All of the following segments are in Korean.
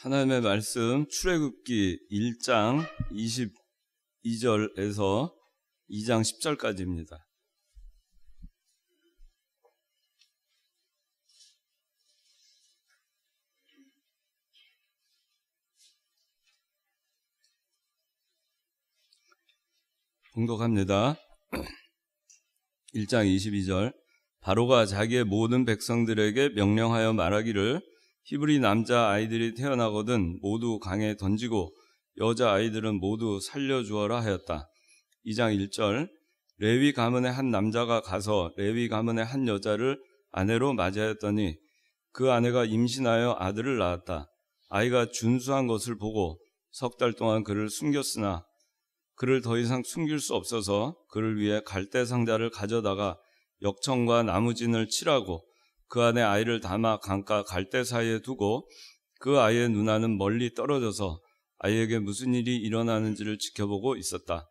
하나님의 말씀 출애굽기 1장 22절에서 2장 10절까지입니다. 봉독합니다. 1장 22절. 바로가 자기의 모든 백성들에게 명령하여 말하기를 히브리 남자 아이들이 태어나거든 모두 강에 던지고 여자 아이들은 모두 살려주어라 하였다. 2장 1절. 레위 가문의 한 남자가 가서 레위 가문의 한 여자를 아내로 맞이하였더니 그 아내가 임신하여 아들을 낳았다. 아이가 준수한 것을 보고 석 달 동안 그를 숨겼으나 그를 더 이상 숨길 수 없어서 그를 위해 갈대 상자를 가져다가 역청과 나무진을 칠하고 그 안에 아이를 담아 강가 갈대 사이에 두고 그 아이의 누나는 멀리 떨어져서 아이에게 무슨 일이 일어나는지를 지켜보고 있었다.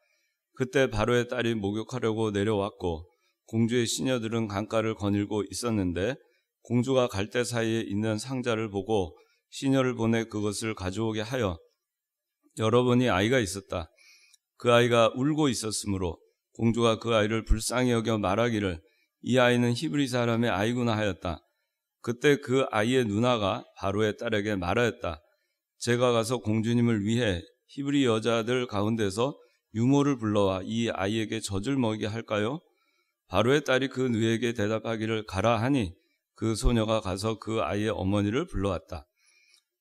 그때 바로의 딸이 목욕하려고 내려왔고 공주의 시녀들은 강가를 거닐고 있었는데 공주가 갈대 사이에 있는 상자를 보고 시녀를 보내 그것을 가져오게 하여 열어보니 아이가 있었다. 그 아이가 울고 있었으므로 공주가 그 아이를 불쌍히 여겨 말하기를 이 아이는 히브리 사람의 아이구나 하였다. 그때 그 아이의 누나가 바로의 딸에게 말하였다. 제가 가서 공주님을 위해 히브리 여자들 가운데서 유모를 불러와 이 아이에게 젖을 먹이게 할까요? 바로의 딸이 그 누이에게 대답하기를 가라 하니 그 소녀가 가서 그 아이의 어머니를 불러왔다.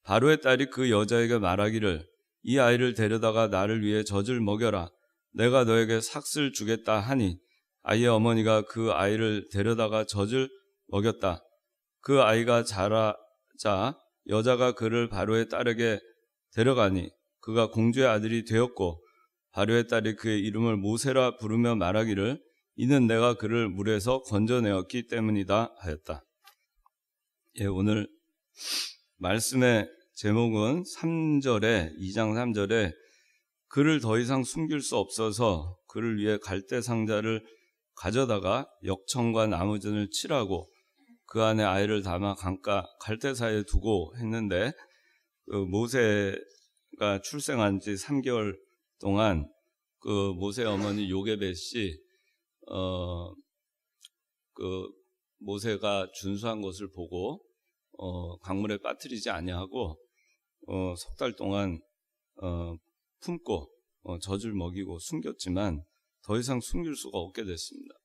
바로의 딸이 그 여자에게 말하기를 이 아이를 데려다가 나를 위해 젖을 먹여라. 내가 너에게 삭슬 주겠다 하니 아이의 어머니가 그 아이를 데려다가 젖을 먹였다. 그 아이가 자라자 여자가 그를 바로의 딸에게 데려가니 그가 공주의 아들이 되었고 바로의 딸이 그의 이름을 모세라 부르며 말하기를 이는 내가 그를 물에서 건져내었기 때문이다 하였다. 오늘 말씀의 제목은 3절에 2장 3절에 그를 더 이상 숨길 수 없어서 그를 위해 갈대 상자를 가져다가 역청과 나무진을 칠하고 그 안에 아이를 담아 강가 갈대 사이에 두고 했는데 그 모세가 출생한 지 3개월 동안 그 모세 어머니 요게벳이 그 모세가 준수한 것을 보고 강물에 빠뜨리지 아니하고 석 달 동안 품고 젖을 먹이고 숨겼지만 더 이상 숨길 수가 없게 됐습니다.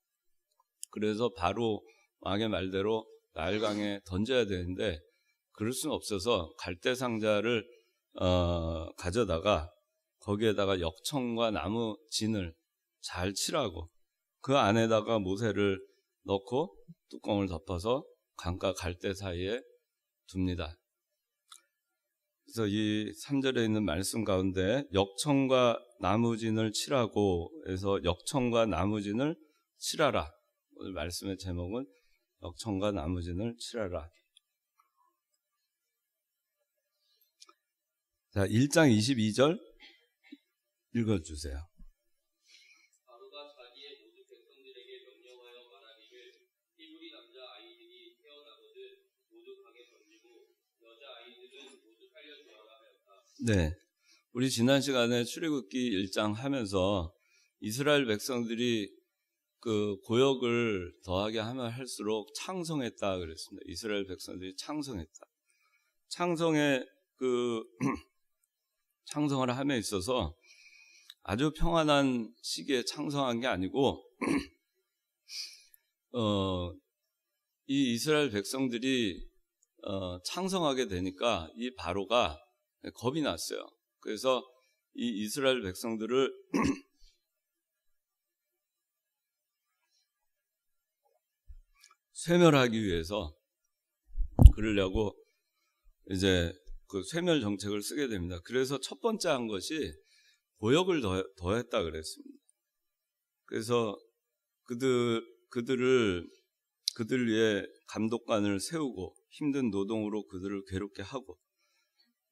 그래서 바로 왕의 말대로 나일강에 던져야 되는데 그럴 수는 없어서 갈대 상자를 가져다가 거기에다가 역청과 나무 진을 잘 칠하고 그 안에다가 모세를 넣고 뚜껑을 덮어서 강가 갈대 사이에 둡니다. 그래서 이 3절에 있는 말씀 가운데 역청과 나무진을 칠하고 해서 역청과 나무진을 칠하라. 오늘 말씀의 제목은 역청과 나무진을 칠하라. 자, 1장 22절 읽어주세요. 바로가 자기의 모든 백성들에게 명령하여 말하기를 히브리 남자 아이들이 태어나거든 모두 강에 던지고 여자 아이들은 모두 살려주어라 하였다. 네, 우리 지난 시간에 출애굽기 1장 하면서 이스라엘 백성들이 그 고역을 더하게 하면 할수록 창성했다 그랬습니다. 이스라엘 백성들이 창성했다. 창성의 그 창성을 함에 있어서 아주 평안한 시기에 창성한 게 아니고 이 이스라엘 백성들이 창성하게 되니까 이 바로가 겁이 났어요. 그래서 이 이스라엘 백성들을 쇠멸하기 위해서 그러려고 이제 그 쇠멸 정책을 쓰게 됩니다. 그래서 첫 번째 한 것이 고역을 더했다 그랬습니다. 그래서 그들 위해 감독관을 세우고 힘든 노동으로 그들을 괴롭게 하고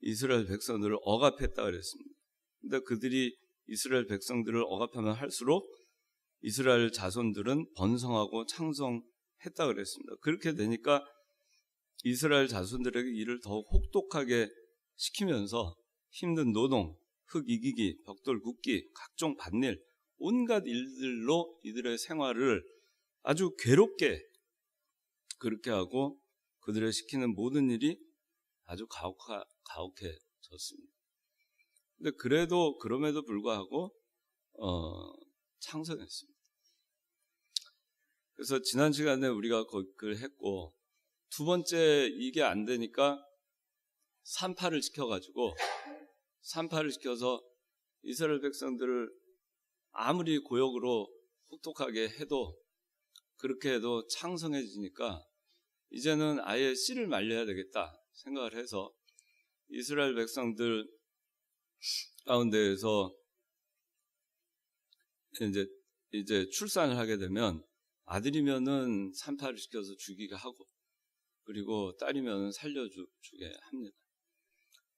이스라엘 백성들을 억압했다 그랬습니다. 근데 그들이 이스라엘 백성들을 억압하면 할수록 이스라엘 자손들은 번성하고 창성했다 그랬습니다. 그렇게 되니까 이스라엘 자손들에게 이를 더욱 혹독하게 시키면서 힘든 노동, 흙 이기기, 벽돌 굽기, 각종 밭일, 온갖 일들로 이들의 생활을 아주 괴롭게 그렇게 하고 그들의 시키는 모든 일이 아주 가혹해졌습니다. 근데 그럼에도 불구하고 창성했습니다. 그래서 지난 시간에 우리가 그걸 했고, 두 번째 이게 안 되니까 산파를 시켜서 이스라엘 백성들을 아무리 고역으로 혹독하게 해도 그렇게 해도 창성해지니까 이제는 아예 씨를 말려야 되겠다 생각을 해서 이스라엘 백성들 가운데에서 이제 출산을 하게 되면 아들이면은 산파를 시켜서 죽이게 하고, 그리고 딸이면 살려주게 합니다.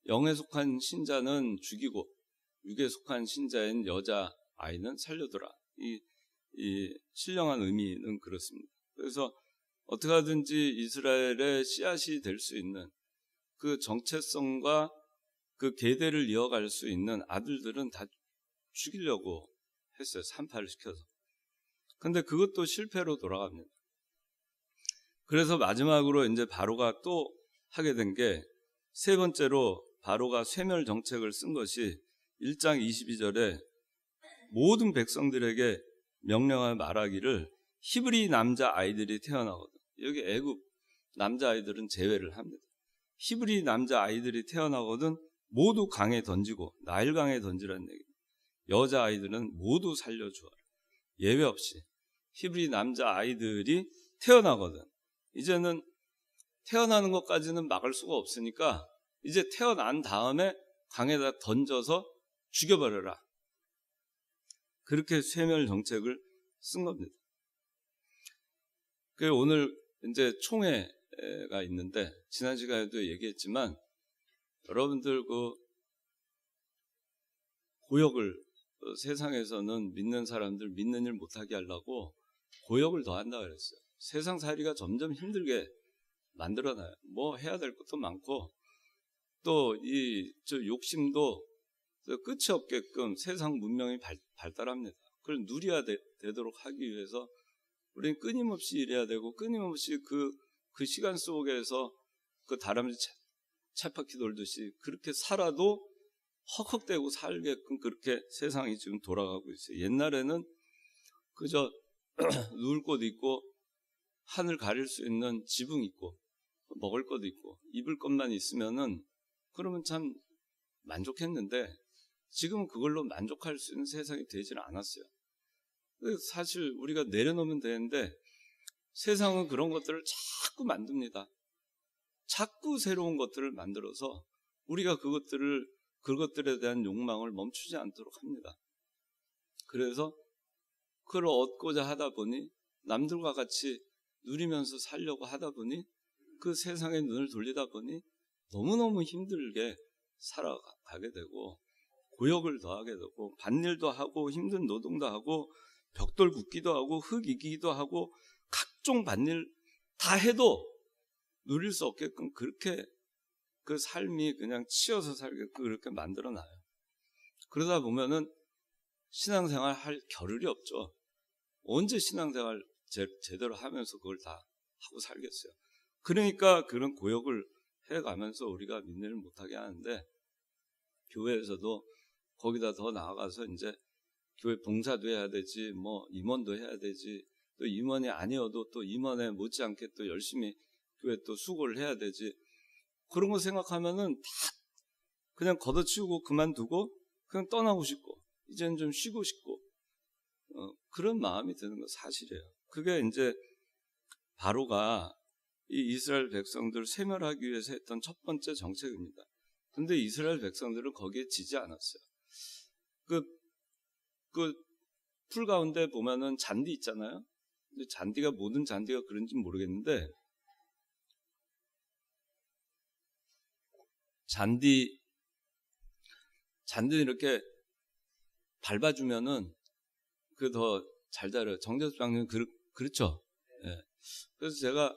영에 속한 신자는 죽이고 육에 속한 신자인 여자 아이는 살려두라. 이 신령한 의미는 그렇습니다. 그래서 어떻게 하든지 이스라엘의 씨앗이 될 수 있는 그 정체성과 그 계대를 이어갈 수 있는 아들들은 다 죽이려고 했어요. 산파를 시켜서. 근데 그것도 실패로 돌아갑니다. 그래서 마지막으로 이제 바로가 또 하게 된 게, 세 번째로 바로가 쇠멸 정책을 쓴 것이 1장 22절에 모든 백성들에게 명령하여 말하기를 히브리 남자 아이들이 태어나거든. 여기 애굽 남자 아이들은 제외를 합니다. 히브리 남자 아이들이 태어나거든 모두 강에 던지고, 나일강에 던지라는 얘기입니다. 여자 아이들은 모두 살려주어라. 예외 없이 히브리 남자 아이들이 태어나거든. 이제는 태어나는 것까지는 막을 수가 없으니까 이제 태어난 다음에 강에다 던져서 죽여버려라. 그렇게 쇠멸 정책을 쓴 겁니다. 그 오늘 이제 총회가 있는데, 지난 시간에도 얘기했지만 여러분들 그 고역을 세상에서는 믿는 사람들 믿는 일 못하게 하려고 고역을 더 한다 그랬어요. 세상 살이가 점점 힘들게 만들어놔요. 뭐 해야 될 것도 많고, 또 저 욕심도 끝이 없게끔 세상 문명이 발달합니다. 그걸 누려야 되도록 하기 위해서 우리는 끊임없이 일해야 되고, 끊임없이 그 시간 속에서 그 다람쥐 쳇바퀴 돌듯이 그렇게 살아도 헉헉대고 살게끔 그렇게 세상이 지금 돌아가고 있어요. 옛날에는 그저 누울 곳 있고 하늘 가릴 수 있는 지붕 있고 먹을 것도 있고 입을 것만 있으면은 그러면 참 만족했는데, 지금은 그걸로 만족할 수 있는 세상이 되지는 않았어요. 사실 우리가 내려놓으면 되는데 세상은 그런 것들을 자꾸 만듭니다. 자꾸 새로운 것들을 만들어서 우리가 그것들에 대한 욕망을 멈추지 않도록 합니다. 그래서 그걸 얻고자 하다 보니, 남들과 같이 누리면서 살려고 하다 보니, 그 세상에 눈을 돌리다 보니 너무너무 힘들게 살아가게 되고, 고역을 더하게 되고, 밭일도 하고 힘든 노동도 하고 벽돌 굽기도 하고 흙 이기기도 하고 각종 밭일 다 해도 누릴 수 없게끔 그렇게 그 삶이 그냥 치여서 살게끔 그렇게 만들어놔요. 그러다 보면은 신앙생활 할 겨를이 없죠. 언제 신앙생활 제대로 하면서 그걸 다 하고 살겠어요. 그러니까 그런 고역을 해가면서 우리가 믿음을 못하게 하는데, 교회에서도 거기다 더 나아가서 이제 교회 봉사도 해야 되지, 뭐 임원도 해야 되지, 또 임원이 아니어도 또 임원에 못지않게 또 열심히 교회 또 수고를 해야 되지, 그런 거 생각하면은 다 그냥 걷어치우고 그만두고 그냥 떠나고 싶고 이제는 좀 쉬고 싶고 그런 마음이 드는 건 사실이에요. 그게 이제 바로가 이 이스라엘 백성들을 세멸하기 위해서 했던 첫 번째 정책입니다. 근데 이스라엘 백성들은 거기에 지지 않았어요. 그 풀 가운데 보면은 잔디 있잖아요. 근데 잔디가 모든 잔디가 그런지는 모르겠는데, 잔디 이렇게 밟아주면은 그 더 잘 자라요. 정재수 장님 그렇죠. 예. 그래서 제가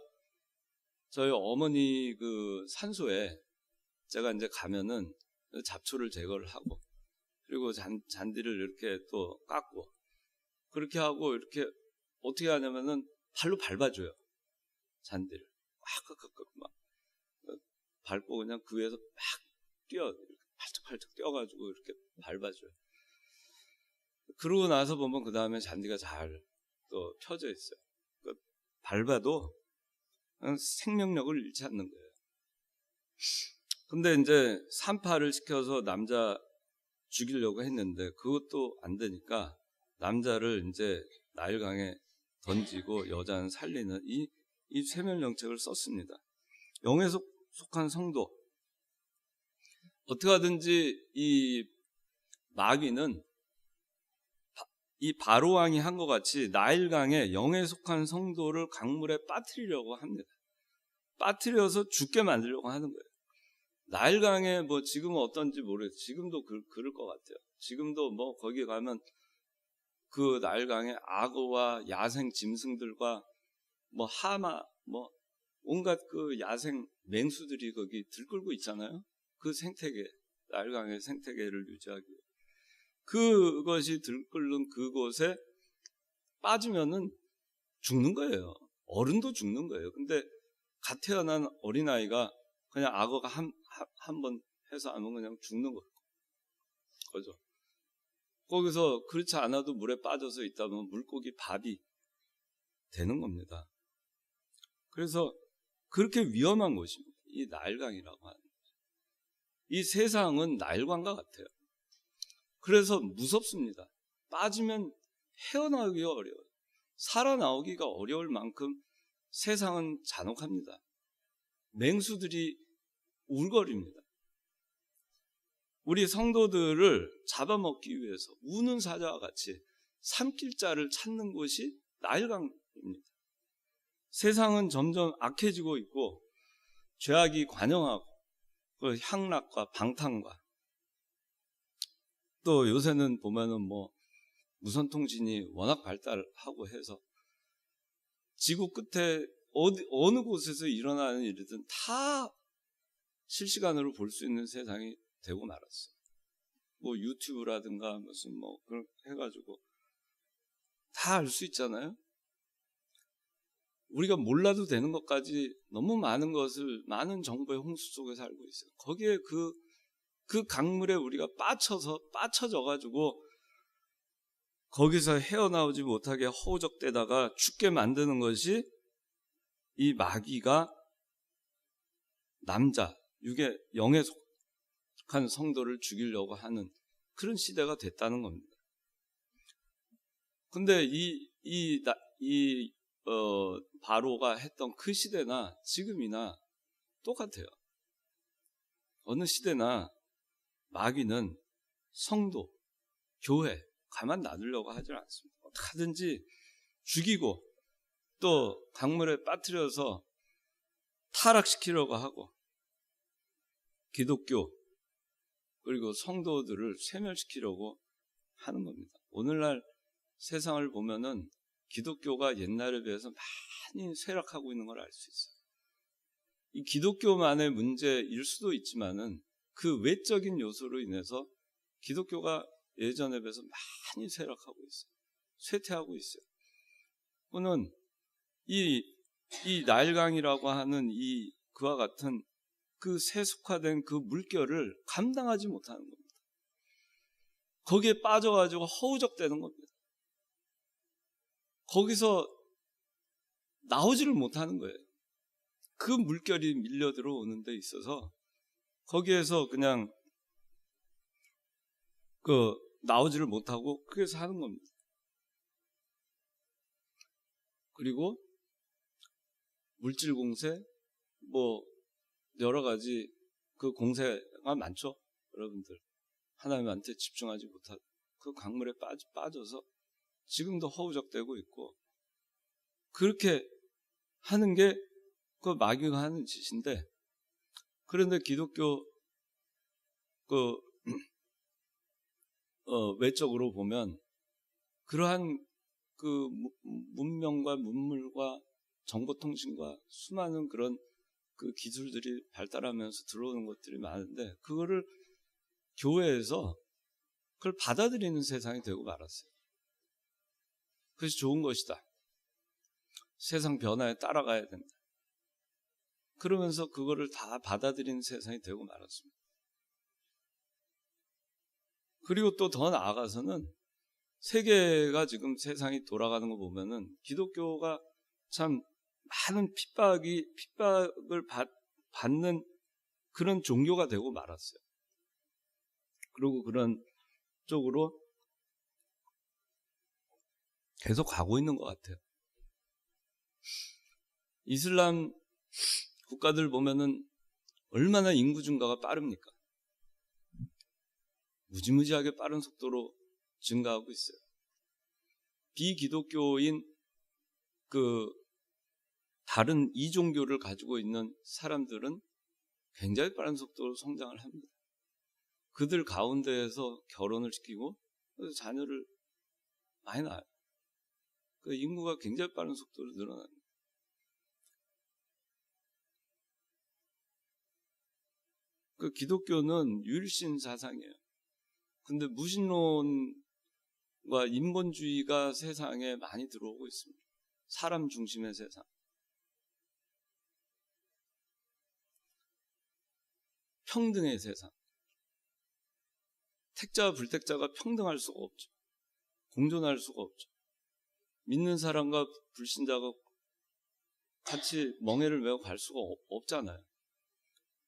저희 어머니 그 산소에 제가 이제 가면은 잡초를 제거를 하고, 그리고 잔디를 이렇게 또 깎고, 그렇게 하고, 이렇게 어떻게 하냐면은 발로 밟아줘요. 잔디를 막 밟고 그냥 그 위에서 막 뛰어, 팔짝팔짝 뛰어가지고 이렇게 밟아줘요. 그러고 나서 보면 그 다음에 잔디가 잘 또 펴져 있어요. 밟아도 생명력을 잃지 않는 거예요. 근데 이제 산파를 시켜서 남자 죽이려고 했는데 그것도 안 되니까 남자를 이제 나일강에 던지고 여자는 살리는 이 세멸정책을 썼습니다. 영에 속한 성도, 어떻게 하든지 이 마귀는 이 바로왕이 한 것 같이 나일강에 영에 속한 성도를 강물에 빠뜨리려고 합니다. 빠뜨려서 죽게 만들려고 하는 거예요. 나일강에 뭐 지금은 어떤지 모르겠어요. 지금도 그럴 것 같아요. 지금도 뭐 거기 가면 그 나일강에 악어와 야생 짐승들과 뭐 하마 뭐 온갖 그 야생 맹수들이 거기 들끓고 있잖아요. 그 생태계, 나일강의 생태계를 유지하기 위해. 그것이 들끓는 그곳에 빠지면은 죽는 거예요. 어른도 죽는 거예요. 근데 갓 태어난 어린아이가 그냥 악어가 한 번 해서 하면 그냥 죽는 거죠. 거기서 그렇지 않아도 물에 빠져서 있다 보면 물고기 밥이 되는 겁니다. 그래서 그렇게 위험한 곳입니다. 이 나일강이라고 하는 거죠. 이 세상은 나일강과 같아요. 그래서 무섭습니다. 빠지면 헤어나오기가 어려워요. 살아나오기가 어려울 만큼 세상은 잔혹합니다. 맹수들이 울거립니다. 우리 성도들을 잡아먹기 위해서 우는 사자와 같이 삼킬 자를 찾는 곳이 나일강입니다. 세상은 점점 악해지고 있고 죄악이 관영하고 그 향락과 방탕과 또 요새는 보면은 뭐 무선통신이 워낙 발달하고 해서 지구 끝에 어느 곳에서 일어나는 일이든 다 실시간으로 볼 수 있는 세상이 되고 말았어요. 뭐 유튜브라든가 무슨 뭐 그런 해가지고 다 알 수 있잖아요. 우리가 몰라도 되는 것까지 너무 많은 것을 많은 정보의 홍수 속에 살고 있어요. 거기에 그 강물에 우리가 빠쳐져가지고 거기서 헤어나오지 못하게 허우적대다가 죽게 만드는 것이 이 마귀가 남자, 영에 속한 성도를 죽이려고 하는 그런 시대가 됐다는 겁니다. 근데 바로가 했던 그 시대나 지금이나 똑같아요. 어느 시대나 마귀는 성도, 교회 가만 놔두려고 하지 않습니다. 어떻게든지 죽이고 또 강물에 빠뜨려서 타락시키려고 하고 기독교 그리고 성도들을 쇠멸시키려고 하는 겁니다. 오늘날 세상을 보면은 기독교가 옛날에 비해서 많이 쇠락하고 있는 걸 알 수 있어요. 이 기독교만의 문제일 수도 있지만은 그 외적인 요소로 인해서 기독교가 예전에 비해서 많이 쇠락하고 있어요. 쇠퇴하고 있어요. 그는 이 나일강이라고 하는 그와 같은 그 세속화된 그 물결을 감당하지 못하는 겁니다. 거기에 빠져가지고 허우적대는 겁니다. 거기서 나오지를 못하는 거예요. 그 물결이 밀려 들어오는 데 있어서 거기에서 그냥 나오지를 못하고 그래서 하는 겁니다. 그리고 물질 공세, 뭐 여러 가지 그 공세가 많죠. 여러분들 하나님한테 집중하지 못하고 그 강물에 빠져서 지금도 허우적대고 있고 그렇게 하는 게 그 마귀가 하는 짓인데, 그런데 기독교 외적으로 보면 그러한 그 문명과 문물과 정보통신과 수많은 그런 그 기술들이 발달하면서 들어오는 것들이 많은데 그거를 교회에서 그걸 받아들이는 세상이 되고 말았어요. 그래서 좋은 것이다. 세상 변화에 따라가야 된다. 그러면서 그거를 다 받아들이는 세상이 되고 말았습니다. 그리고 또 더 나아가서는 세계가 지금 세상이 돌아가는 거 보면은 기독교가 참 많은 핍박을 받는 그런 종교가 되고 말았어요. 그리고 그런 쪽으로 계속 가고 있는 것 같아요. 이슬람 국가들 보면은 얼마나 인구 증가가 빠릅니까? 무지무지하게 빠른 속도로 증가하고 있어요. 비기독교인 다른 이종교를 가지고 있는 사람들은 굉장히 빠른 속도로 성장을 합니다. 그들 가운데에서 결혼을 시키고 자녀를 많이 낳아요. 그 인구가 굉장히 빠른 속도로 늘어납니다. 그 기독교는 유일신 사상이에요. 근데 무신론과 인본주의가 세상에 많이 들어오고 있습니다. 사람 중심의 세상. 평등의 세상. 택자와 불택자가 평등할 수가 없죠. 공존할 수가 없죠. 믿는 사람과 불신자가 같이 멍에를 메고 갈 수가 없잖아요.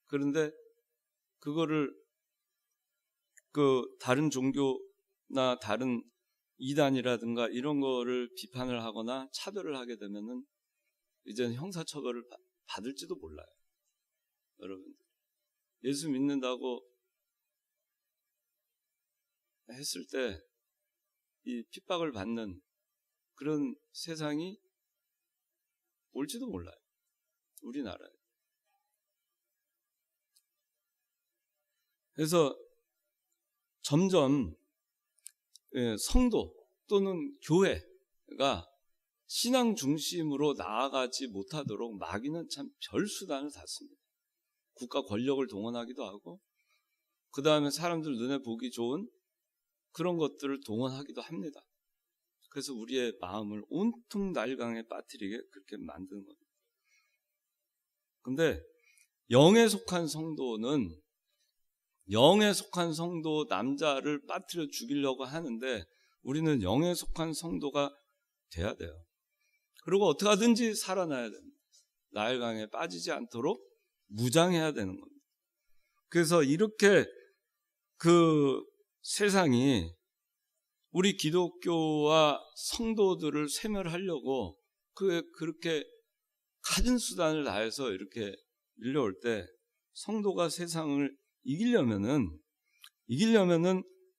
그런데 그거를 다른 종교나 다른 이단이라든가 이런 거를 비판을 하거나 차별을 하게 되면은 이제는 형사처벌을 받을지도 몰라요. 여러분, 예수 믿는다고 했을 때 이 핍박을 받는 그런 세상이 올지도 몰라요. 우리나라에. 그래서 점점 성도 또는 교회가 신앙 중심으로 나아가지 못하도록 마귀는 참 별 수단을 다 씁니다. 국가 권력을 동원하기도 하고 그 다음에 사람들 눈에 보기 좋은 그런 것들을 동원하기도 합니다. 그래서 우리의 마음을 온통 날강에 빠뜨리게 그렇게 만드는 겁니다. 근데 영에 속한 성도는 영에 속한 성도 남자를 빠뜨려 죽이려고 하는데 우리는 영에 속한 성도가 돼야 돼요. 그리고 어떻게 하든지 살아나야 됩니다. 나일강에 빠지지 않도록 무장해야 되는 겁니다. 그래서 이렇게 세상이 우리 기독교와 성도들을 세멸하려고 그렇게 갖은 수단을 다해서 이렇게 밀려올 때 성도가 세상을 이기려면은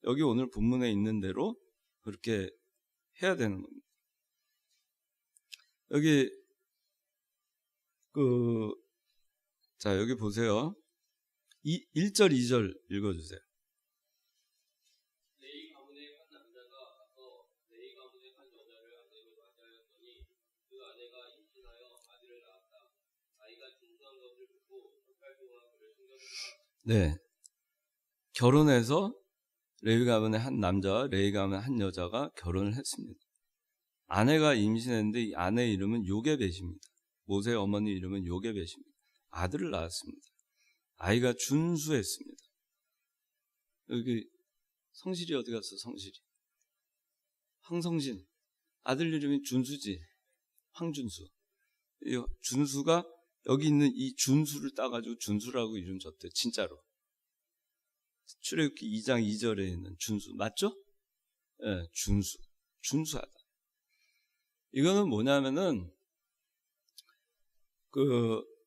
여기 오늘 본문에 있는 대로 그렇게 해야 되는 겁니다. 여기 여기 보세요. 1절 2절 읽어주세요. 레위 가문의 한 남자가 가서 레위 가문의 한 여자를 아내로 맞이하였더니 그 아내가 임신하여 아들을 낳았다. 아이가 준수한 것을 보고 8달 동안 그를 숨겼다. 네, 결혼해서 레위 가문의 한 남자와 레위 가문의 한 여자가 결혼을 했습니다. 아내가 임신했는데 이 아내의 이름은 요게벳입니다. 모세의 어머니 이름은 요게벳입니다. 아들을 낳았습니다. 아이가 준수했습니다. 여기 성실이 어디 갔어? 성실이. 황성신. 아들 이름이 준수지. 황준수. 이 준수가 여기 있는 이 준수를 따가지고 준수라고 이름 줬대요. 진짜로. 출애굽기 2장 2절에 있는 준수. 맞죠? 네, 준수. 준수하다. 이거는 뭐냐면은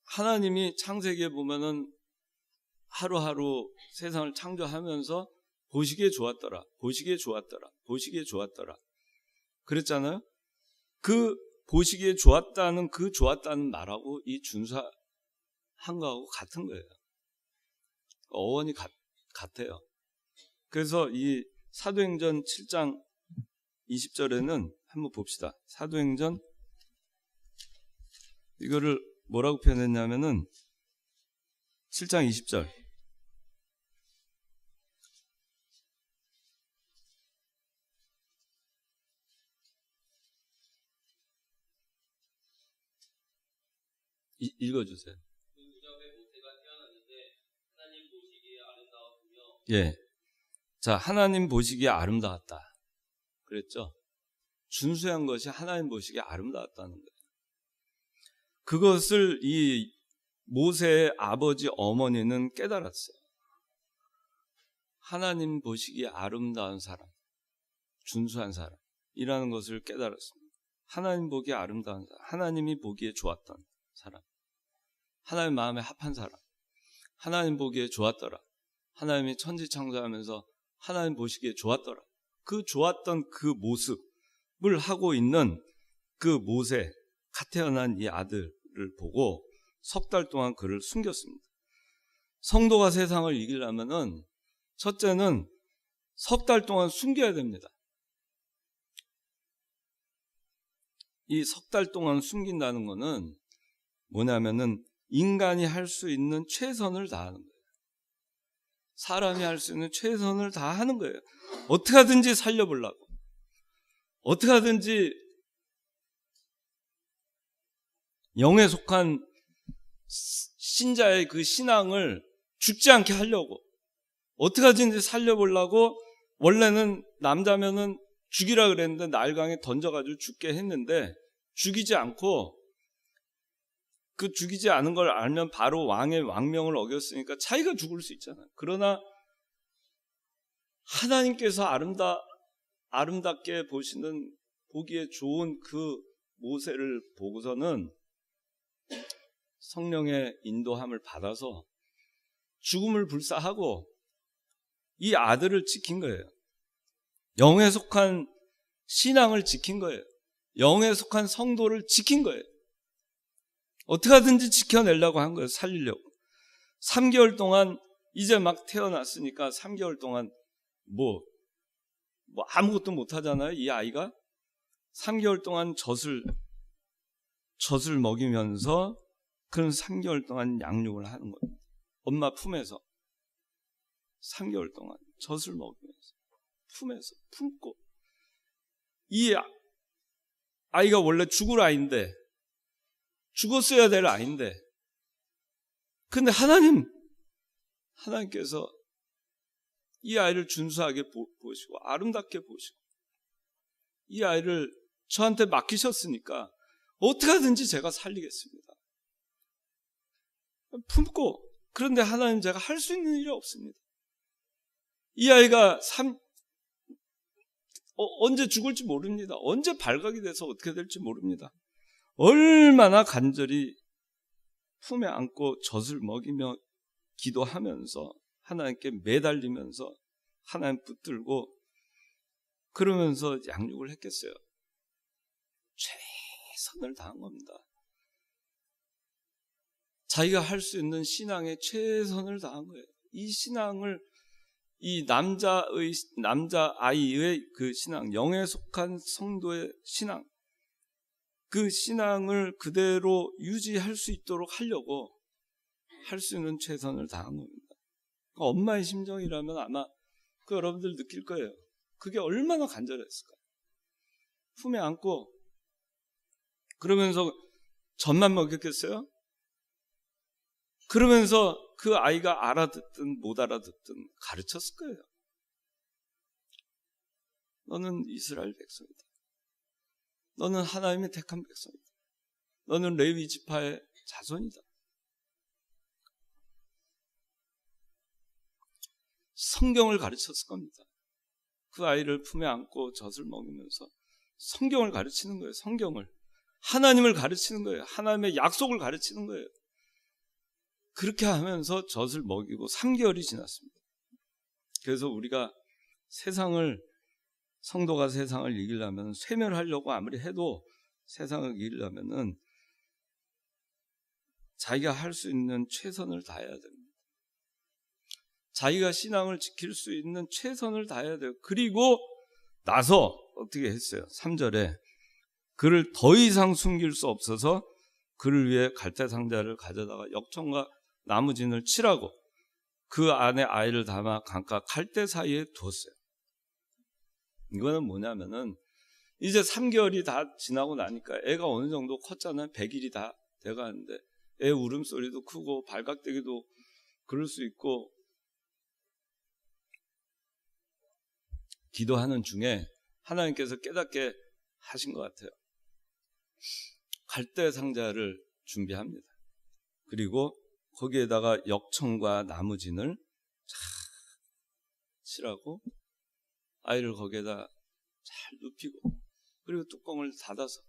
하나님이 창세기에 보면은 하루하루 세상을 창조하면서 보시기에 좋았더라. 보시기에 좋았더라. 보시기에 좋았더라. 그랬잖아요. 그 보시기에 좋았다는 그 좋았다는 말하고 이 준수한 거하고 같은 거예요. 어원이 같아요. 그래서 이 사도행전 7장 20절에는 한번 봅시다. 사도행전 이거를 뭐라고 표현했냐면은 7장 20절. 읽어주세요. 그 무렵에 모세가 태어났는데 하나님 보시기에 아름다웠으며 예. 자, 하나님 보시기에 아름다웠다. 그랬죠? 준수한 것이 하나님 보시기에 아름다웠다는 거예요. 그것을 이 모세의 아버지 어머니는 깨달았어요. 하나님 보시기에 아름다운 사람, 준수한 사람이라는 것을 깨달았습니다. 하나님 보기에 아름다운 사람, 하나님이 보기에 좋았던 사람, 하나님 마음에 합한 사람, 하나님 보기에 좋았더라. 하나님이 천지 창조하면서 하나님 보시기에 좋았더라. 그 좋았던 그 모습을 하고 있는 그 모세, 갓 태어난 이 아들을 보고 석 달 동안 그를 숨겼습니다. 성도가 세상을 이기려면은 첫째는 석 달 동안 숨겨야 됩니다. 이 석 달 동안 숨긴다는 거는 뭐냐면은 인간이 할 수 있는 최선을 다하는 거예요. 사람이 할 수 있는 최선을 다하는 거예요. 어떻게 하든지 살려보려고. 어떻게 하든지 영에 속한 신자의 그 신앙을 죽지 않게 하려고. 어떻게 하든지 살려보려고. 원래는 남자면은 죽이라 그랬는데 나일강에 던져가지고 죽게 했는데 죽이지 않고, 그 죽이지 않은 걸 알면 바로 왕의 왕명을 어겼으니까 자기가 죽을 수 있잖아요. 그러나 하나님께서 아름답게 보시는, 보기에 좋은 그 모세를 보고서는 성령의 인도함을 받아서 죽음을 불사하고 이 아들을 지킨 거예요. 영에 속한 신앙을 지킨 거예요. 영에 속한 성도를 지킨 거예요. 어떻게 하든지 지켜내려고 한 거예요. 살리려고. 3개월 동안, 이제 막 태어났으니까 3개월 동안 뭐 아무것도 못 하잖아요. 이 아이가 3개월 동안 젖을 먹이면서 그런 3개월 동안 양육을 하는 거예요. 엄마 품에서 3개월 동안 젖을 먹이면서 품에서 품고. 이 아이가 원래 죽을 아이인데, 죽었어야 될 아이인데, 근데 하나님께서 이 아이를 준수하게 보시고 아름답게 보시고 이 아이를 저한테 맡기셨으니까 어떻게 하든지 제가 살리겠습니다. 품고. 그런데 하나님, 제가 할 수 있는 일이 없습니다. 이 아이가 언제 죽을지 모릅니다. 언제 발각이 돼서 어떻게 될지 모릅니다. 얼마나 간절히 품에 안고 젖을 먹이며 기도하면서 하나님께 매달리면서 하나님 붙들고 그러면서 양육을 했겠어요. 최선을 다한 겁니다. 자기가 할 수 있는 신앙에 최선을 다한 거예요. 이 신앙을, 이 남자아이의 그 신앙, 영에 속한 성도의 신앙, 그 신앙을 그대로 유지할 수 있도록 하려고 할 수 있는 최선을 다한 겁니다. 그러니까 엄마의 심정이라면 아마 그 여러분들 느낄 거예요. 그게 얼마나 간절했을까요? 품에 안고 그러면서 젖만 먹였겠어요? 그러면서 그 아이가 알아듣든 못 알아듣든 가르쳤을 거예요. 너는 이스라엘 백성이다. 너는 하나님의 택한 백성이다. 너는 레위 지파의 자손이다. 성경을 가르쳤을 겁니다. 그 아이를 품에 안고 젖을 먹이면서 성경을 가르치는 거예요. 성경을. 하나님을 가르치는 거예요. 하나님의 약속을 가르치는 거예요. 그렇게 하면서 젖을 먹이고 3개월이 지났습니다. 그래서 우리가 성도가 세상을 이기려면, 쇠멸하려고 아무리 해도 세상을 이기려면은 자기가 할 수 있는 최선을 다해야 됩니다. 자기가 신앙을 지킬 수 있는 최선을 다해야 돼요. 그리고 나서 어떻게 했어요? 3절에 그를 더 이상 숨길 수 없어서 그를 위해 갈대 상자를 가져다가 역청과 나무진을 칠하고 그 안에 아이를 담아 강가 갈대 사이에 두었어요. 이거는 뭐냐면은 이제 3개월이 다 지나고 나니까 애가 어느 정도 컸잖아요. 100일이 다 돼가는데 애 울음소리도 크고 발각되기도 그럴 수 있고, 기도하는 중에 하나님께서 깨닫게 하신 것 같아요. 갈대 상자를 준비합니다. 그리고 거기에다가 역청과 나무진을 잘 칠하고 아이를 거기에다 잘 눕히고, 그리고 뚜껑을 닫아서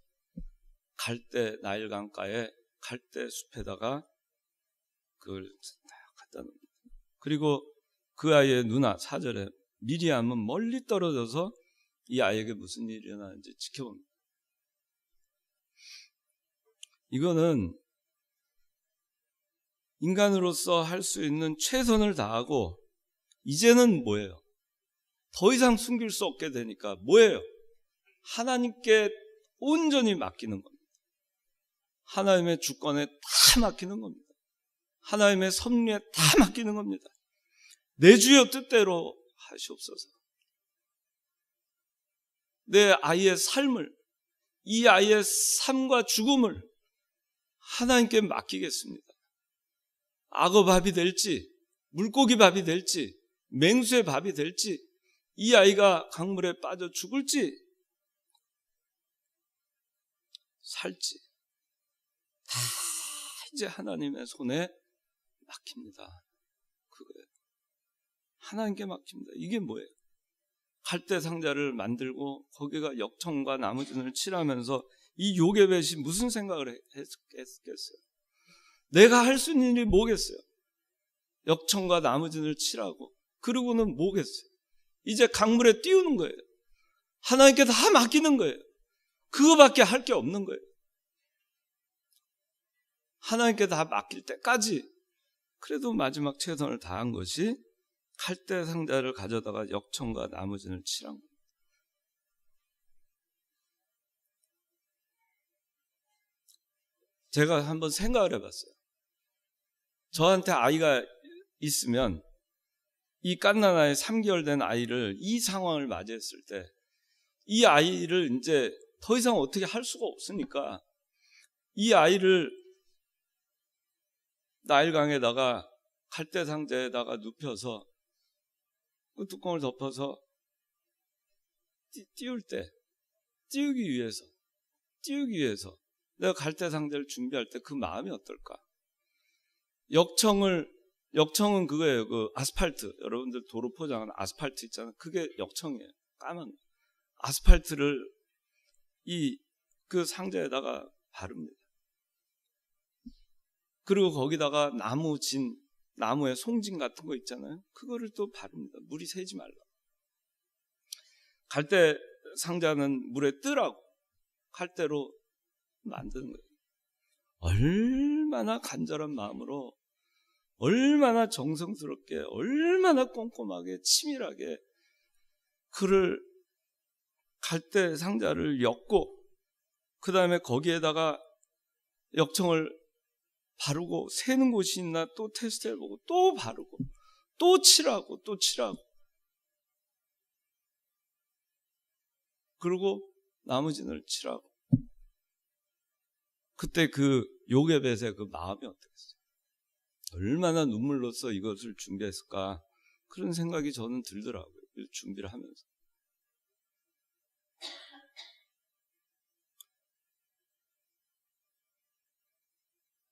갈대 나일강가에 갈대 숲에다가 그걸 딱 갖다 놓습니다. 그리고 그 아이의 누나 4절에 미리암은 멀리 떨어져서 이 아이에게 무슨 일이 일어나는지 지켜봅니다. 이거는 인간으로서 할 수 있는 최선을 다하고, 이제는 뭐예요? 더 이상 숨길 수 없게 되니까 뭐예요? 하나님께 온전히 맡기는 겁니다. 하나님의 주권에 다 맡기는 겁니다. 하나님의 섭리에 다 맡기는 겁니다. 내 주여 뜻대로 하시옵소서. 내 아이의 삶을, 이 아이의 삶과 죽음을 하나님께 맡기겠습니다. 악어 밥이 될지, 물고기 밥이 될지, 맹수의 밥이 될지, 이 아이가 강물에 빠져 죽을지 살지 다 이제 하나님의 손에 맡깁니다. 그거예요. 하나님께 맡깁니다. 이게 뭐예요? 갈대 상자를 만들고 거기가 역청과 나무진을 칠하면서 이 요게벳이 무슨 생각을 했겠어요? 내가 할 수 있는 일이 뭐겠어요? 역청과 나무진을 칠하고, 그러고는 뭐겠어요? 이제 강물에 띄우는 거예요. 하나님께 다 맡기는 거예요. 그거밖에 할 게 없는 거예요. 하나님께 다 맡길 때까지 그래도 마지막 최선을 다한 것이 갈대 상자를 가져다가 역청과 나무진을 칠한 거예요. 제가 한번 생각을 해봤어요. 저한테 아이가 있으면 이 갓난아이 3개월 된 아이를 이 상황을 맞이했을 때 이 아이를 이제 더 이상 어떻게 할 수가 없으니까 이 아이를 나일강에다가 갈대 상자에다가 눕혀서 그 뚜껑을 덮어서 띄우기 위해서 내가 갈대 상자를 준비할 때 그 마음이 어떨까? 역청은 그거예요. 그 아스팔트, 여러분들 도로 포장하는 아스팔트 있잖아요. 그게 역청이에요. 까만 거. 아스팔트를 그 상자에다가 바릅니다. 그리고 거기다가 나무의 송진 같은 거 있잖아요. 그거를 또 바릅니다. 물이 새지 말라. 갈대 상자는 물에 뜨라고 칼대로 만드는 거예요. 얼마나 간절한 마음으로, 얼마나 정성스럽게, 얼마나 꼼꼼하게 치밀하게 그를 갈대 상자를 엮고, 그 다음에 거기에다가 역청을 바르고, 새는 곳이 있나 또 테스트해보고, 또 바르고, 또 칠하고, 그리고 나무진을 칠하고. 그때 그 요게벳의 그 마음이 어땠어요? 얼마나 눈물로써 이것을 준비했을까? 그런 생각이 저는 들더라고요. 준비를 하면서.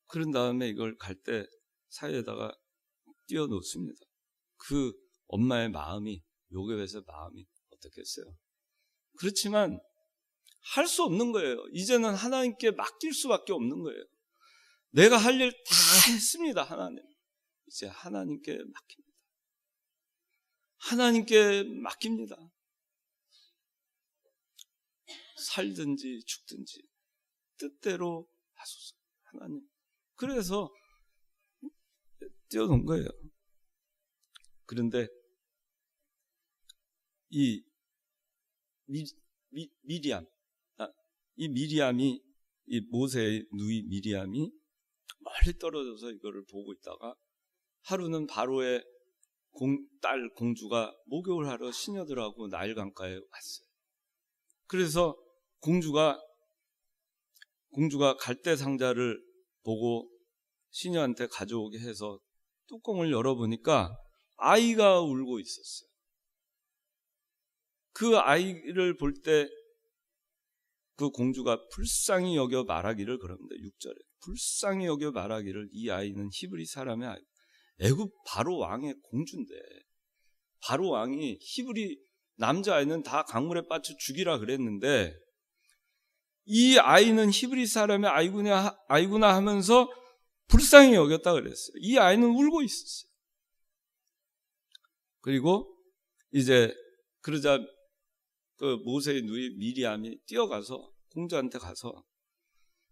그런 다음에 이걸 갈대 사이에다가 띄워 놓습니다. 그 엄마의 마음이, 요게벳의 마음이 어떻겠어요? 그렇지만 할 수 없는 거예요. 이제는 하나님께 맡길 수밖에 없는 거예요. 내가 할 일 다 했습니다. 하나님. 이제 하나님께 맡깁니다. 하나님께 맡깁니다. 살든지 죽든지 뜻대로 하소서. 하나님. 그래서 띄워놓은 거예요. 그런데 이 미리암이, 이 모세의 누이 미리암이 멀리 떨어져서 이거를 보고 있다가 하루는 바로의 딸 공주가 목욕을 하러 시녀들하고 나일강가에 왔어요. 그래서 공주가 갈대 상자를 보고 시녀한테 가져오게 해서 뚜껑을 열어보니까 아이가 울고 있었어요. 그 아이를 볼 때 그 공주가 불쌍히 여겨 말하기를, 그럽니다. 6절에 불쌍히 여겨 말하기를, 이 아이는 히브리 사람의 아이, 애굽 바로 왕의 공주인데, 바로 왕이 히브리 남자아이는 다 강물에 빠져 죽이라 그랬는데 이 아이는 히브리 사람의 아이구나 하면서 불쌍히 여겼다 그랬어요. 이 아이는 울고 있었어요. 그리고 이제 그러자 그 모세의 누이 미리암이 뛰어가서 공주한테 가서,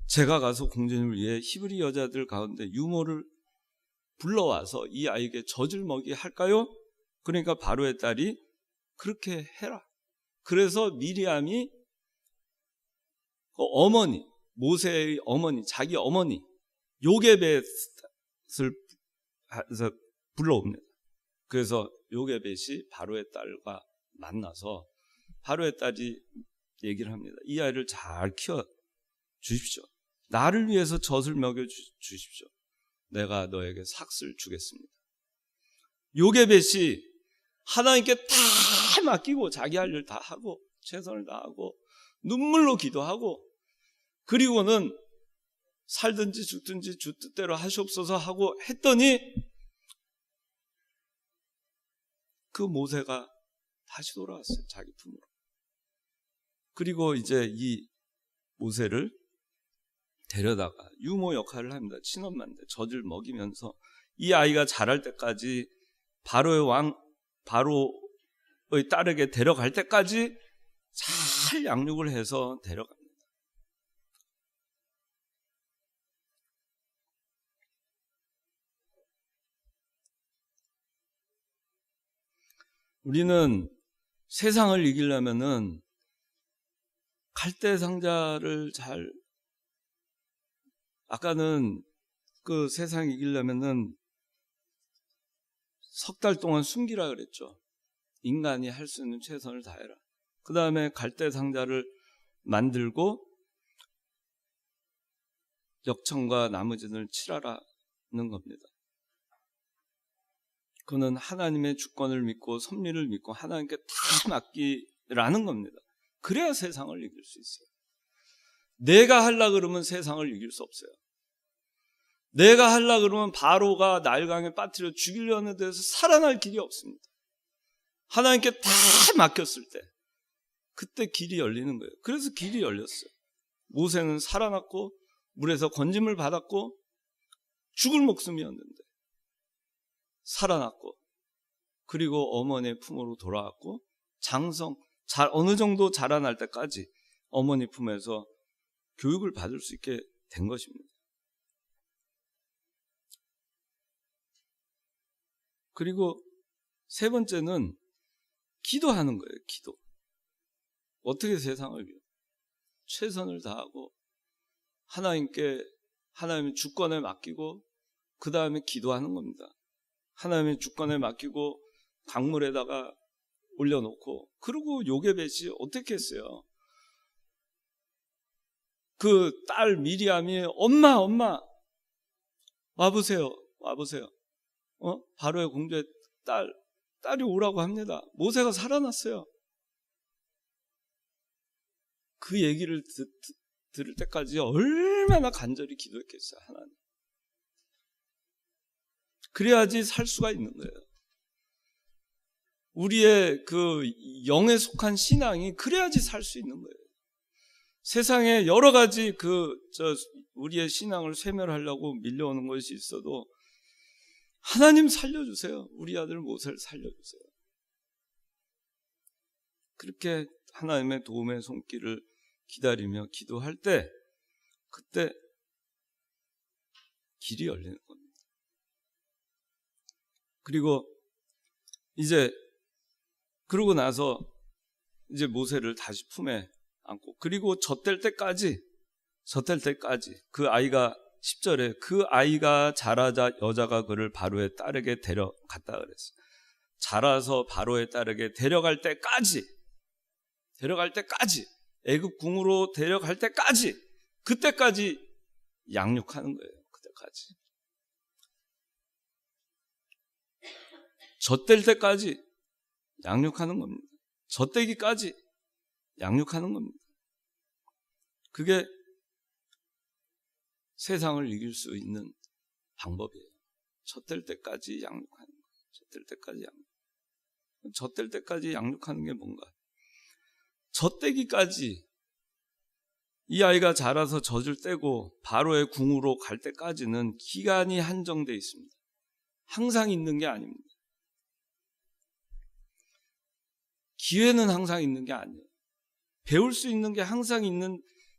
제가 가서 공주님을 위해 히브리 여자들 가운데 유모를 불러와서 이 아이에게 젖을 먹이게 할까요? 그러니까 바로의 딸이 그렇게 해라. 그래서 미리암이 그 어머니, 모세의 어머니, 자기 어머니 요게벳을 불러옵니다. 그래서 요게벳이 바로의 딸과 만나서 바로의 딸이 얘기를 합니다. 이 아이를 잘 키워 주십시오. 나를 위해서 젖을 먹여 주십시오. 내가 너에게 삭슬 주겠습니다. 요게벳이 하나님께 다 맡기고 자기 할 일 다 하고 최선을 다하고 눈물로 기도하고, 그리고는 살든지 죽든지 주 뜻대로 하시옵소서 하고 했더니 그 모세가 다시 돌아왔어요. 자기 품으로. 그리고 이제 이 모세를 데려다가 유모 역할을 합니다. 친엄마인데 젖을 먹이면서 이 아이가 자랄 때까지 바로의 딸에게 데려갈 때까지 잘 양육을 해서 데려갑니다. 우리는 세상을 이기려면은 갈대 상자를 잘, 아까는 그 세상 이기려면은 석 달 동안 숨기라 그랬죠. 인간이 할 수 있는 최선을 다해라. 그 다음에 갈대 상자를 만들고 역청과 나무진을 칠하라는 겁니다. 그는 하나님의 주권을 믿고 섭리를 믿고 하나님께 다 맡기라는 겁니다. 그래야 세상을 이길 수 있어요. 내가 하려고 그러면 세상을 이길 수 없어요. 내가 하려고 그러면 바로가 나일강에 빠뜨려 죽이려는 데서 살아날 길이 없습니다. 하나님께 다 맡겼을 때 그때 길이 열리는 거예요. 그래서 길이 열렸어요. 모세는 살아났고 물에서 건짐을 받았고 죽을 목숨이었는데 살아났고, 그리고 어머니의 품으로 돌아왔고 어느 정도 자라날 때까지 어머니 품에서 교육을 받을 수 있게 된 것입니다. 그리고 세 번째는 기도하는 거예요. 기도. 어떻게 세상을 이겨요? 최선을 다하고 하나님의 주권에 맡기고 그 다음에 기도하는 겁니다. 하나님의 주권에 맡기고 강물에다가 올려놓고, 그리고 요게벳이 어떻게 했어요? 그 딸 미리암이 엄마 와보세요. 바로의 공주의 딸이 오라고 합니다. 모세가 살아났어요. 그 얘기를 들을 때까지 얼마나 간절히 기도했겠어요, 하나님. 그래야지 살 수가 있는 거예요. 우리의 그 영에 속한 신앙이 그래야지 살 수 있는 거예요. 세상에 여러 가지 우리의 신앙을 쇠멸하려고 밀려오는 것이 있어도 하나님 살려주세요. 우리 아들 모세를 살려주세요. 그렇게 하나님의 도움의 손길을 기다리며 기도할 때 그때 길이 열리는 겁니다. 그리고 그러고 나서 이제 모세를 다시 품에 안고, 그리고 젖될 때까지 그 아이가 10절에 그 아이가 자라자 여자가 그를 바로에 따르게 데려갔다 그랬어요. 자라서 바로에 따르게 데려갈 때까지 애굽 궁으로 데려갈 때까지, 그때까지 양육하는 거예요. 그때까지 젖될 때까지 양육하는 겁니다. 젖되기까지 양육하는 겁니다. 그게 세상을 이길 수 있는 방법이에요. 젖될 때까지 양육하는 거예요. 젖될 때까지 양육하는 게 뭔가? 젖되기까지, 이 아이가 자라서 젖을 떼고 바로의 궁으로 갈 때까지는 기간이 한정되어 있습니다. 항상 있는 게 아닙니다. 기회는 항상 있는 게 아니에요. 배울 수 있는 게 항상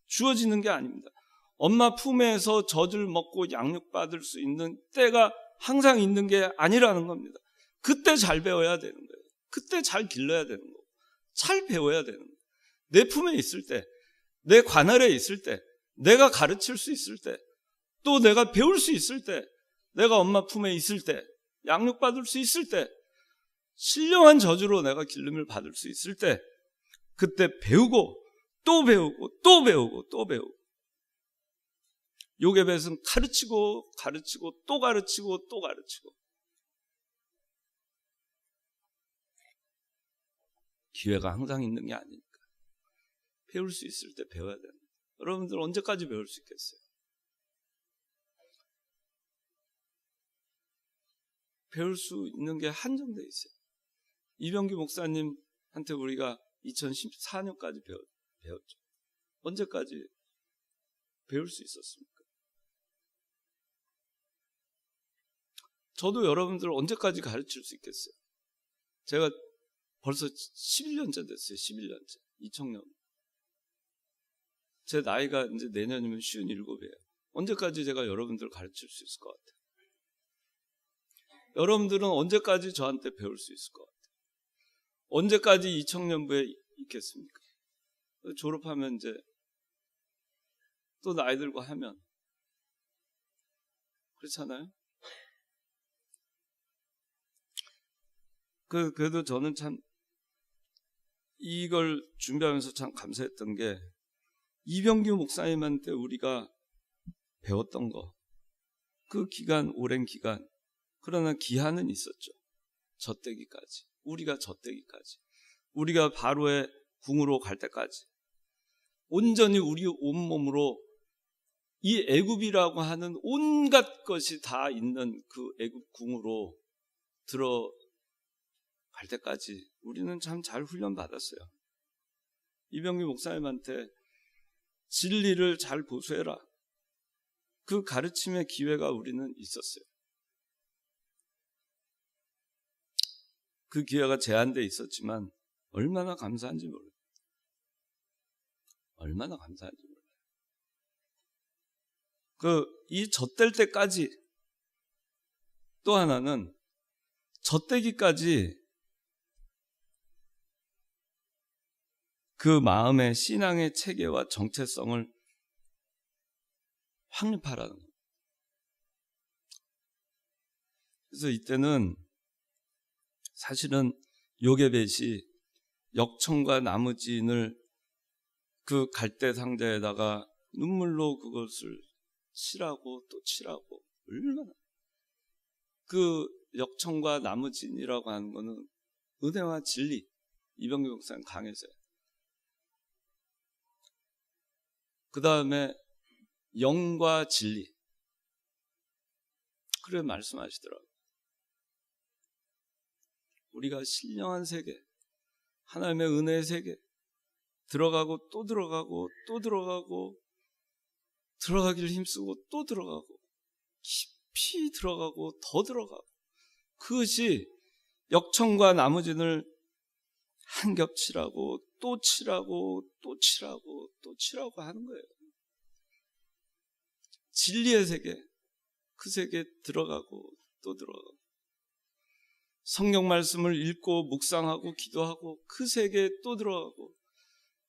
주어지는 게 아닙니다. 엄마 품에서 젖을 먹고 양육받을 수 있는 때가 항상 있는 게 아니라는 겁니다. 그때 잘 배워야 되는 거예요. 그때 잘 길러야 되는 거고, 잘 배워야 되는 거예요. 내 품에 있을 때, 내 관할에 있을 때, 내가 가르칠 수 있을 때, 또 내가 배울 수 있을 때, 내가 엄마 품에 있을 때, 양육받을 수 있을 때, 신령한 저주로 내가 길름을 받을 수 있을 때, 그때 배우고 또 배우고 또 배우고 또 배우고, 요게벳은 가르치고 또 가르치고 또 가르치고. 기회가 항상 있는 게 아니니까 배울 수 있을 때 배워야 됩니다. 여러분들 언제까지 배울 수 있겠어요? 배울 수 있는 게 한정되어 있어요. 이병규 목사님한테 우리가 2014년까지 배웠죠. 언제까지 배울 수 있었습니까? 저도 여러분들 언제까지 가르칠 수 있겠어요? 제가 벌써 11년째 됐어요. 11년째. 2000년. 제 나이가 이제 내년이면 57이에요. 언제까지 제가 여러분들 가르칠 수 있을 것 같아요? 여러분들은 언제까지 저한테 배울 수 있을 것 같아요? 언제까지 이 청년부에 있겠습니까? 졸업하면 이제 또 나이 들고 하면 그렇잖아요? 그래도 저는 참 이걸 준비하면서 참 감사했던 게, 이병규 목사님한테 우리가 배웠던 거, 그 기간, 오랜 기간, 그러나 기한은 있었죠. 젖되기까지, 우리가 젖되기까지, 우리가 바로의 궁으로 갈 때까지 온전히 우리 온몸으로 이 애굽이라고 하는 온갖 것이 다 있는 그 애굽 궁으로 들어갈 때까지 우리는 참 잘 훈련받았어요. 이병규 목사님한테 진리를 잘 고수해라, 그 가르침의 기회가 우리는 있었어요. 그 기회가 제한되어 있었지만 얼마나 감사한지 몰라요. 얼마나 감사한지 몰라요. 이 젖될 때까지, 또 하나는 젖되기까지 그 마음의 신앙의 체계와 정체성을 확립하라는 거예요. 그래서 이때는 사실은 요게벳이 역청과 나무진을 그 갈대 상자에다가 눈물로 그것을 칠하고 또 칠하고, 얼마나 그 역청과 나무진이라고 하는 거는 은혜와 진리, 이병규 목사님 강해서요. 그 다음에 영과 진리, 그래 말씀하시더라고요. 우리가 신령한 세계, 하나님의 은혜의 세계 들어가고 또 들어가고 또 들어가고, 들어가기를 힘쓰고 또 들어가고, 깊이 들어가고 더 들어가고, 그것이 역청과 나무진을 한 겹 칠하고 또 칠하고 또 칠하고 또 칠하고 하는 거예요. 진리의 세계, 그 세계에 들어가고 또 들어가고, 성경 말씀을 읽고 묵상하고 기도하고 그 세계에 또 들어가고,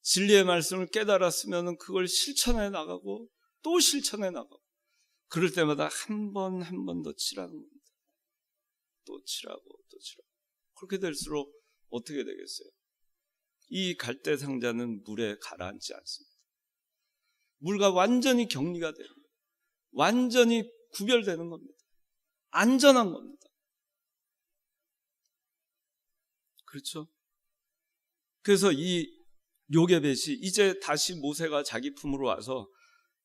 진리의 말씀을 깨달았으면 그걸 실천해 나가고 또 실천해 나가고, 그럴 때마다 한 번 한 번 더 치라는 겁니다. 또 치라고 또 치라고. 그렇게 될수록 어떻게 되겠어요? 이 갈대 상자는 물에 가라앉지 않습니다. 물과 완전히 격리가 되는 거예요. 완전히 구별되는 겁니다. 안전한 겁니다. 그렇죠? 그래서 이 요게벳이 이제 다시 모세가 자기 품으로 와서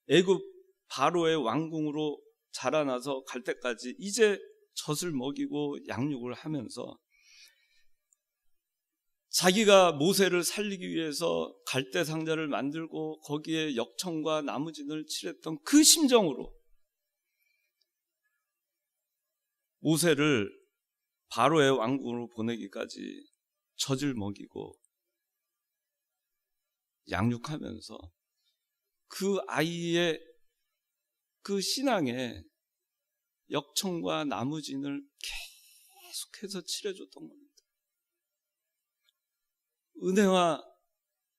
애굽 바로의 왕궁으로 자라나서 갈 때까지 이제 젖을 먹이고 양육을 하면서 자기가 모세를 살리기 위해서 갈대 상자를 만들고 거기에 역청과 나무진을 칠했던 그 심정으로 모세를 바로의 왕궁으로 보내기까지 젖을 먹이고 양육하면서 그 아이의 그 신앙에 역청과 나무진을 계속해서 칠해줬던 겁니다. 은혜와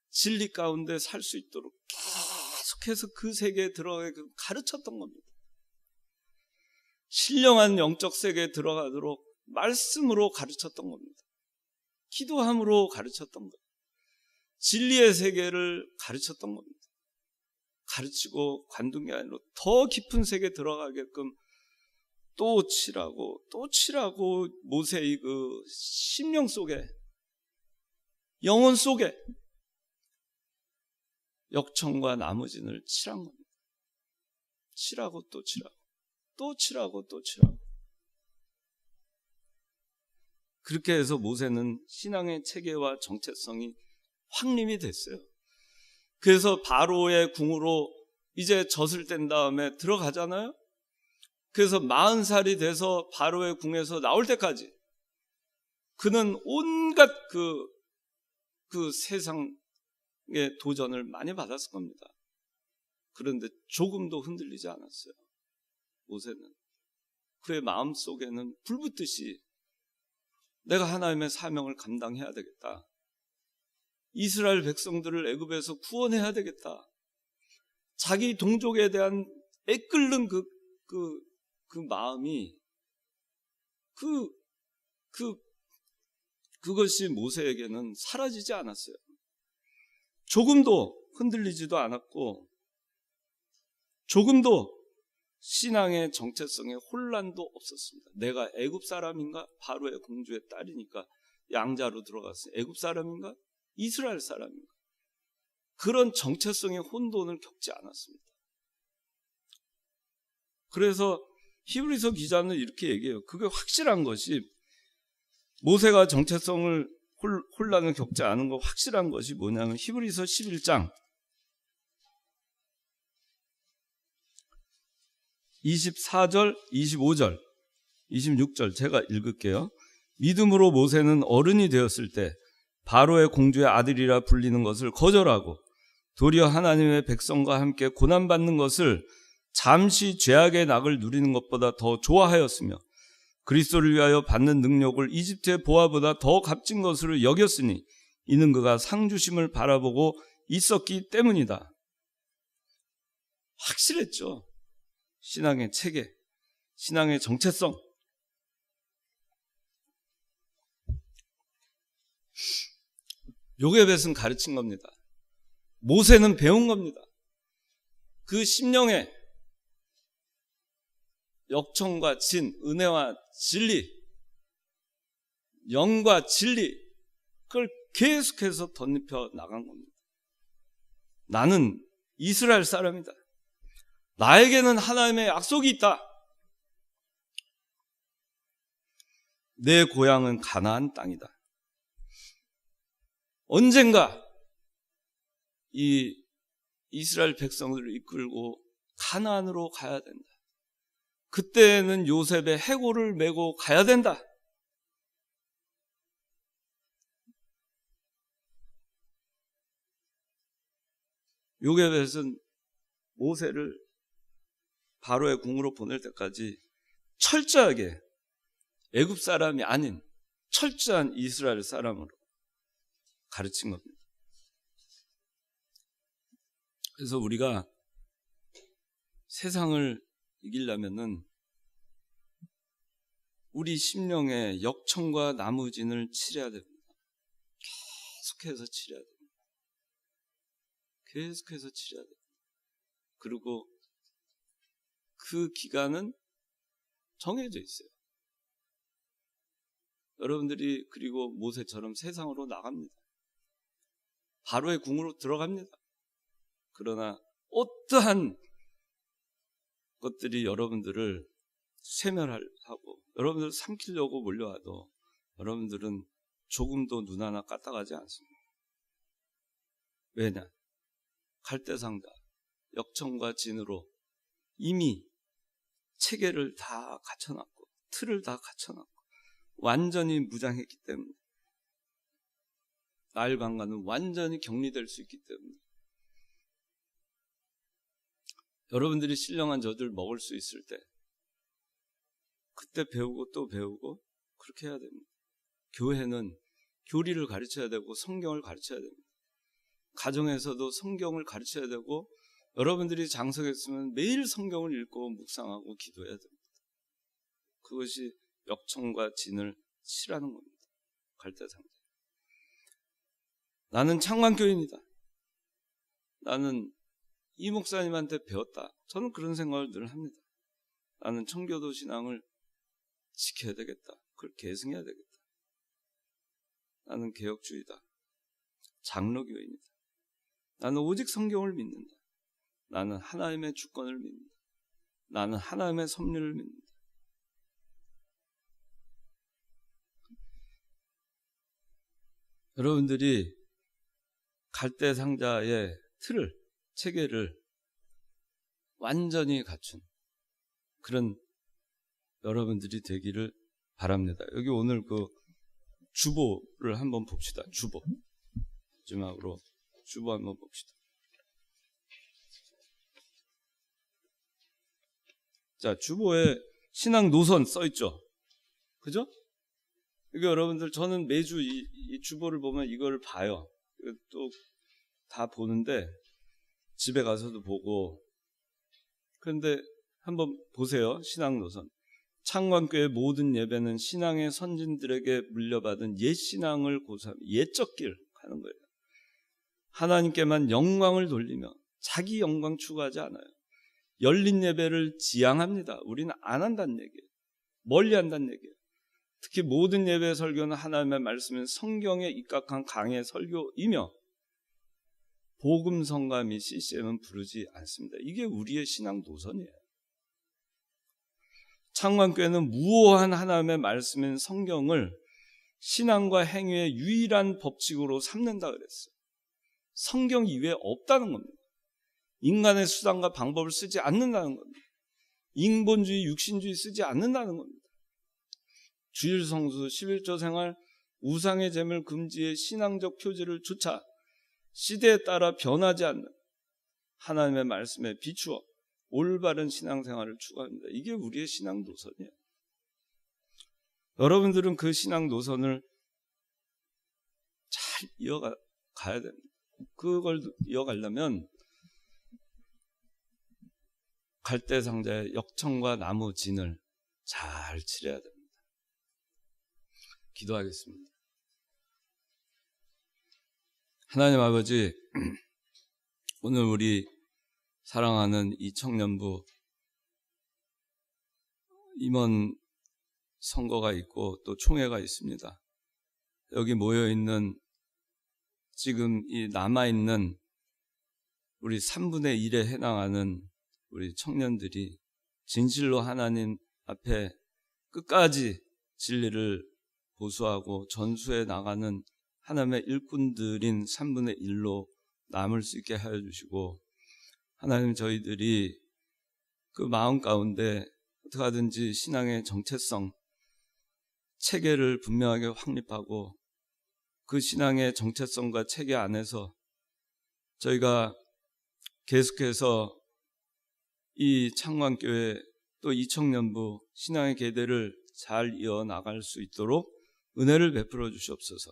진리 가운데 살 수 있도록 계속해서 그 세계에 들어가게 가르쳤던 겁니다. 신령한 영적 세계에 들어가도록 말씀으로 가르쳤던 겁니다. 기도함으로 가르쳤던 거예요. 진리의 세계를 가르쳤던 겁니다. 가르치고 관둔 게 아니라 더 깊은 세계에 들어가게끔 또 치라고 모세의 그 심령 속에 영혼 속에 역청과 나무진을 칠한 겁니다. 치라고 또 치라고 또 치라고 또 치라고. 그렇게 해서 모세는 신앙의 체계와 정체성이 확립이 됐어요. 그래서 바로의 궁으로 이제 젖을 뗀 다음에 들어가잖아요. 그래서 40살이 돼서 바로의 궁에서 나올 때까지 그는 온갖 그 세상의 도전을 많이 받았을 겁니다. 그런데 조금도 흔들리지 않았어요. 모세는. 그의 마음속에는 불붙듯이 내가 하나님의 사명을 감당해야 되겠다. 이스라엘 백성들을 애굽에서 구원해야 되겠다. 자기 동족에 대한 애끓는 그 마음이 그것이 모세에게는 사라지지 않았어요. 조금도 흔들리지도 않았고 조금도 신앙의 정체성에 혼란도 없었습니다. 내가 애굽 사람인가? 바로의 공주의 딸이니까 양자로 들어갔어요. 애굽 사람인가? 이스라엘 사람인가? 그런 정체성의 혼돈을 겪지 않았습니다. 그래서 히브리서 기자는 이렇게 얘기해요. 그게 확실한 것이 모세가 정체성을 혼란을 겪지 않은 거 확실한 것이 뭐냐면 히브리서 11장 24절, 25절, 26절 제가 읽을게요. 믿음으로 모세는 어른이 되었을 때 바로의 공주의 아들이라 불리는 것을 거절하고 도리어 하나님의 백성과 함께 고난받는 것을 잠시 죄악의 낙을 누리는 것보다 더 좋아하였으며 그리스도를 위하여 받는 능력을 이집트의 보화보다 더 값진 것으로 여겼으니 이는 그가 상 주심을 바라보고 있었기 때문이다. 확실했죠. 신앙의 체계, 신앙의 정체성. 요게벳은 가르친 겁니다. 모세는 배운 겁니다. 그 심령에 역청과 진, 은혜와 진리, 영과 진리, 그걸 계속해서 덧입혀 나간 겁니다. 나는 이스라엘 사람이다. 나에게는 하나님의 약속이 있다. 내 고향은 가나안 땅이다. 언젠가 이 이스라엘 백성들을 이끌고 가나안으로 가야 된다. 그때는 요셉의 해골을 메고 가야 된다. 요게벳은 모세를 바로의 궁으로 보낼 때까지 철저하게 애굽 사람이 아닌 철저한 이스라엘 사람으로 가르친 겁니다. 그래서 우리가 세상을 이기려면은 우리 심령의 역청과 나무진을 치려야 됩니다. 계속해서 치려야 됩니다. 계속해서 치려야 됩니다. 그리고 그 기간은 정해져 있어요. 여러분들이 그리고 모세처럼 세상으로 나갑니다. 바로의 궁으로 들어갑니다. 그러나 어떠한 것들이 여러분들을 쇠멸하고 여러분들을 삼키려고 몰려와도 여러분들은 조금도 눈 하나 까딱하지 않습니다. 왜냐? 갈대상자, 역청과 진으로 이미 체계를 다 갖춰놨고 틀을 다 갖춰놨고 완전히 무장했기 때문에 나일강과는 완전히 격리될 수 있기 때문에 여러분들이 신령한 저들 먹을 수 있을 때 그때 배우고 또 배우고 그렇게 해야 됩니다. 교회는 교리를 가르쳐야 되고 성경을 가르쳐야 됩니다. 가정에서도 성경을 가르쳐야 되고 여러분들이 장석에 있으면 매일 성경을 읽고 묵상하고 기도해야 됩니다. 그것이 역청과 진을 치라는 겁니다. 갈대상자. 나는 창관교인이다. 나는 이 목사님한테 배웠다. 저는 그런 생각을 늘 합니다. 나는 청교도 신앙을 지켜야 되겠다. 그걸 계승해야 되겠다. 나는 개혁주의다. 장로교인이다. 나는 오직 성경을 믿는다. 나는 하나님의 주권을 믿는다. 나는 하나님의 섭리를 믿는다. 여러분들이 갈대상자의 틀을, 체계를 완전히 갖춘 그런 여러분들이 되기를 바랍니다. 여기 오늘 그 주보를 한번 봅시다. 주보. 마지막으로 주보 한번 봅시다. 자, 주보에 신앙 노선 써 있죠. 그죠? 이게 여러분들 저는 매주 이 주보를 보면 이걸 봐요. 또 다 보는데 집에 가서도 보고. 그런데 한번 보세요. 신앙 노선. 창관교회 모든 예배는 신앙의 선진들에게 물려받은 옛 신앙을 고수하며 옛적 길 가는 거예요. 하나님께만 영광을 돌리며 자기 영광 추구하지 않아요. 열린 예배를 지향합니다. 우리는 안 한다는 얘기예요. 멀리 한다는 얘기예요. 특히 모든 예배 설교는 하나님의 말씀인 성경에 입각한 강의 설교이며 복음성가 및 CCM은 부르지 않습니다. 이게 우리의 신앙 노선이에요. 창관교회는 무오한 하나님의 말씀인 성경을 신앙과 행위의 유일한 법칙으로 삼는다 그랬어요. 성경 이외에 없다는 겁니다. 인간의 수단과 방법을 쓰지 않는다는 겁니다. 인본주의, 육신주의 쓰지 않는다는 겁니다. 주일 성수, 11조 생활, 우상의 제물 금지의 신앙적 표지를 조차 시대에 따라 변하지 않는 하나님의 말씀에 비추어 올바른 신앙생활을 추구합니다. 이게 우리의 신앙 노선이에요. 여러분들은 그 신앙 노선을 잘 이어가야 됩니다. 그걸 이어가려면 갈대상자의 역청과 나무 진을 잘 치려야 됩니다. 기도하겠습니다. 하나님 아버지, 오늘 우리 사랑하는 이 청년부 임원 선거가 있고 또 총회가 있습니다. 여기 모여있는 지금 이 남아있는 우리 3분의 1에 해당하는 우리 청년들이 진실로 하나님 앞에 끝까지 진리를 보수하고 전수해 나가는 하나님의 일꾼들인 3분의 1로 남을 수 있게 하여 주시고, 하나님 저희들이 그 마음 가운데 어떻게 하든지 신앙의 정체성, 체계를 분명하게 확립하고 그 신앙의 정체성과 체계 안에서 저희가 계속해서 이 창관교회 또 이 청년부 신앙의 계대를 잘 이어나갈 수 있도록 은혜를 베풀어 주시옵소서.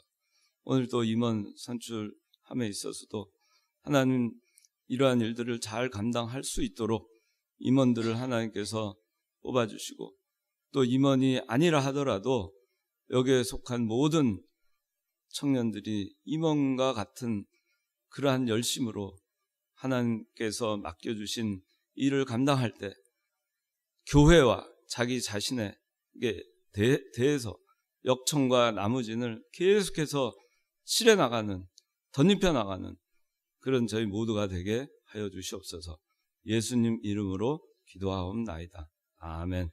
오늘 또 임원 선출함에 있어서도 하나님 이러한 일들을 잘 감당할 수 있도록 임원들을 하나님께서 뽑아주시고 또 임원이 아니라 하더라도 여기에 속한 모든 청년들이 임원과 같은 그러한 열심으로 하나님께서 맡겨주신 일을 감당할 때 교회와 자기 자신에게 대해서 역청과 나머지는 계속해서 실어나가는, 덧입혀 나가는 그런 저희 모두가 되게 하여 주시옵소서. 예수님 이름으로 기도하옵나이다. 아멘.